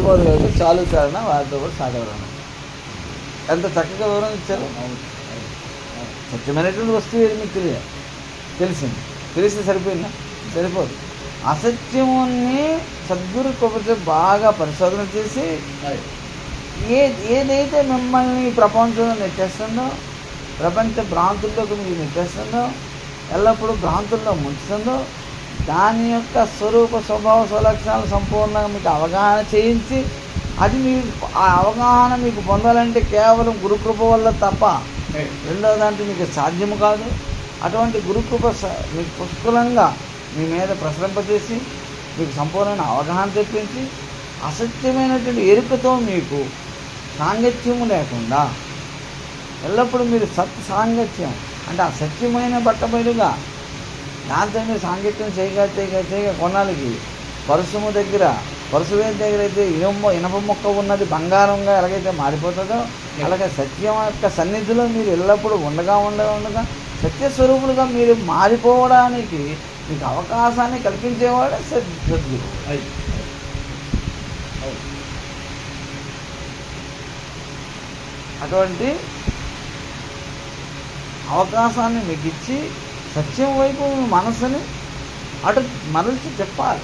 సరిపోదు కాబట్టి చాలు కారణ వారితో కూడా సాగవరణ. ఎంత చక్కగా వివరణ ఇచ్చారు. సత్యమైనటువంటి వస్తువు ఏది మీకు తెలిసింది, తెలిస్తే సరిపోయిందా? సరిపోదు. అసత్యముని సద్గురు కృపతో బాగా పరిశోధన చేసి ఏదైతే మిమ్మల్ని ప్రపంచంలో నెట్టేస్తుందో, ప్రపంచ భ్రాంతుల్లోకి మీకు నెట్టేస్తుందో, ఎల్లప్పుడూ భ్రాంతుల్లో ముంచుతుందో, దాని యొక్క స్వరూప స్వభావ స్వలక్షణాలు సంపూర్ణంగా మీకు అవగాహన చేయించి, అది మీకు ఆ అవగాహన మీకు పొందాలంటే కేవలం గురుకృప వల్ల తప్ప రెండో దాంట్లో మీకు సాధ్యము కాదు. అటువంటి గురుకృప మీకు పుష్కలంగా మీ మీద ప్రసరింపజేసి మీకు సంపూర్ణమైన అవగాహన తెప్పించి, అసత్యమైనటువంటి ఎరుకతో మీకు సాంగత్యము లేకుండా ఎల్లప్పుడూ మీరు సత్ సాంగత్యం అంటే ఆ సత్యమైన బట్టబయలుగా దాంతో మీరు సాంగత్యం చేయగా కొన్నాళ్ళకి పరశుము దగ్గర పరశువేది దగ్గర అయితే ఇనప మొక్క ఉన్నది బంగారంగా ఎలాగైతే మారిపోతుందో, అలాగే సత్యం యొక్క సన్నిధిలో మీరు ఎల్లప్పుడూ ఉండగా సత్యస్వరూపులుగా మీరు మారిపోవడానికి మీకు అవకాశాన్ని కల్పించేవాడే సద్గురు. అటువంటి అవకాశాన్ని మీకు ఇచ్చి సత్యం వైపు మీ మనసుని అటు మరల్చి చెప్పాలి.